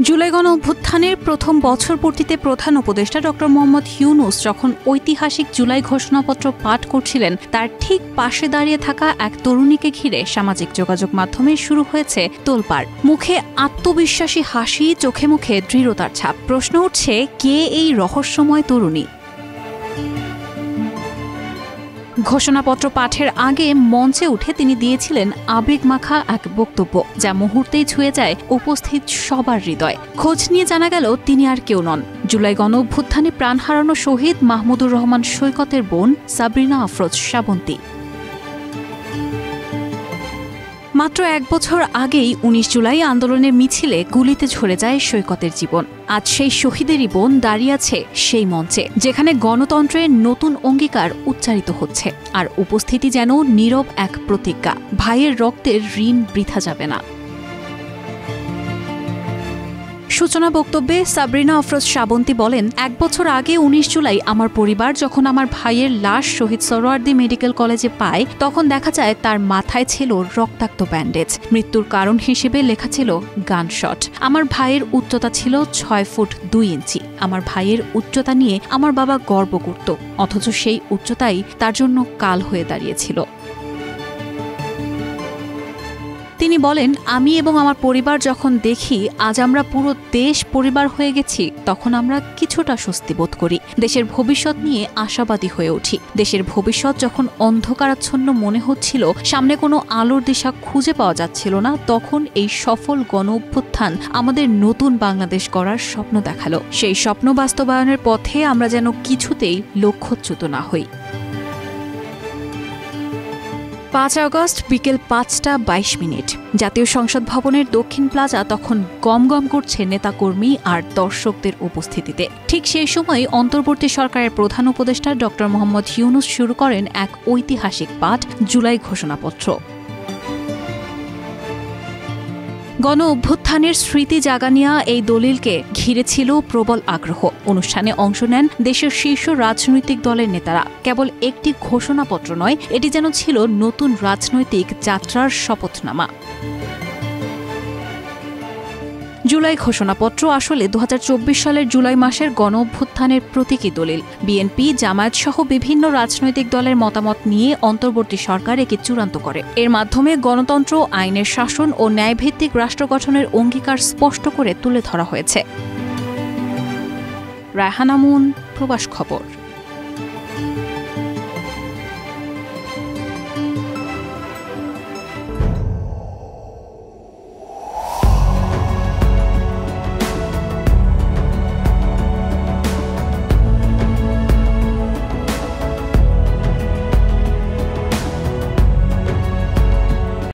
জুলাই গণঅভ্যুত্থানের প্রথম বছরপূর্তিতে প্রধান উপদেষ্টা ড মোহাম্মদ ইউনূস যখন ঐতিহাসিক জুলাই ঘোষণাপত্র পাঠ করছিলেন, তার ঠিক পাশে দাঁড়িয়ে থাকা এক তরুণীকে ঘিরে সামাজিক যোগাযোগ মাধ্যমে শুরু হয়েছে তোলপাড়। মুখে আত্মবিশ্বাসী হাসি, চোখে মুখে দৃঢ়তার ছাপ। প্রশ্ন উঠছে, কে এই রহস্যময় তরুণী? ঘোষণাপত্র পাঠের আগে মঞ্চে উঠে তিনি দিয়েছিলেন আবেগমাখা এক বক্তব্য, যা মুহূর্তেই ছুঁয়ে যায় উপস্থিত সবার হৃদয়। খোঁজ নিয়ে জানা গেল তিনি আর কেউ নন, জুলাই গণঅভ্যুত্থানে প্রাণ হারানো শহীদ মাহমুদুর রহমান সৈকতের বোন সাবরিনা আফরোজ শ্রাবন্তী। মাত্র এক বছর আগেই ১৯ জুলাই আন্দোলনের মিছিলে গুলিতে ঝরে যায় সৈকতের জীবন। আজ সেই শহীদেরই বোন দাঁড়িয়ে আছে সেই মঞ্চে, যেখানে গণতন্ত্রের নতুন অঙ্গীকার উচ্চারিত হচ্ছে, আর উপস্থিতি যেন নীরব এক প্রতিজ্ঞা, ভাইয়ের রক্তের ঋণ বৃথা যাবে না। সূচনা বক্তব্যে সাবরিনা আফরোজ শ্রাবন্তী বলেন, এক বছর আগে ১৯ জুলাই আমার পরিবার যখন আমার ভাইয়ের লাশ শহীদ সোহরাওয়ার্দী মেডিকেল কলেজে পায়, তখন দেখা যায় তার মাথায় ছিল রক্তাক্ত ব্যান্ডেজ। মৃত্যুর কারণ হিসেবে লেখা ছিল গানশট। আমার ভাইয়ের উচ্চতা ছিল ৬ ফুট ২ ইঞ্চি। আমার ভাইয়ের উচ্চতা নিয়ে আমার বাবা গর্ব করত, অথচ সেই উচ্চতাই তার জন্য কাল হয়ে দাঁড়িয়েছিল। তিনি বলেন, আমি এবং আমার পরিবার যখন দেখি আজ আমরা পুরো দেশ পরিবার হয়ে গেছি, তখন আমরা কিছুটা স্বস্তি বোধ করি। দেশের ভবিষ্যৎ নিয়ে আশাবাদী হয়ে উঠি। দেশের ভবিষ্যৎ যখন অন্ধকারাচ্ছন্ন মনে হচ্ছিল, সামনে কোনো আলোর দিশা খুঁজে পাওয়া যাচ্ছিল না, তখন এই সফল গণঅভ্যুত্থান আমাদের নতুন বাংলাদেশ গড়ার স্বপ্ন দেখালো। সেই স্বপ্ন বাস্তবায়নের পথে আমরা যেন কিছুতেই লক্ষ্যচ্যুত না হই। ৫ আগস্ট বিকেল ৫টা ২২ মিনিট। জাতীয় সংসদ ভবনের দক্ষিণ প্লাজা তখন গমগম করছে নেতাকর্মী আর দর্শকদের উপস্থিতিতে। ঠিক সেই সময় অন্তর্বর্তী সরকারের প্রধান উপদেষ্টা ড মোহাম্মদ ইউনূস শুরু করেন এক ঐতিহাসিক পাঠ, জুলাই ঘোষণাপত্র। গণ অভ্যুত্থানের স্মৃতি জাগানিয়া এই দলিলকে ঘিরে ছিল প্রবল আগ্রহ। অনুষ্ঠানে অংশ নেন দেশের শীর্ষ রাজনৈতিক দলের নেতারা। কেবল একটি ঘোষণাপত্র নয়, এটি যেন ছিল নতুন রাজনৈতিক যাত্রার শপথনামা। জুলাই ঘোষণাপত্র আসলে ২০২৪ সালের জুলাই মাসের গণ অভ্যুত্থানের প্রতীকী দলিল। বিএনপি, জামায়াত সহ বিভিন্ন রাজনৈতিক দলের মতামত নিয়ে অন্তর্বর্তী সরকার একে চূড়ান্ত করে। এর মাধ্যমে গণতন্ত্র, আইনের শাসন ও ন্যায়ভিত্তিক রাষ্ট্র গঠনের অঙ্গীকার স্পষ্ট করে তুলে ধরা হয়েছে। রায়হানা মুন, প্রবাস খবর।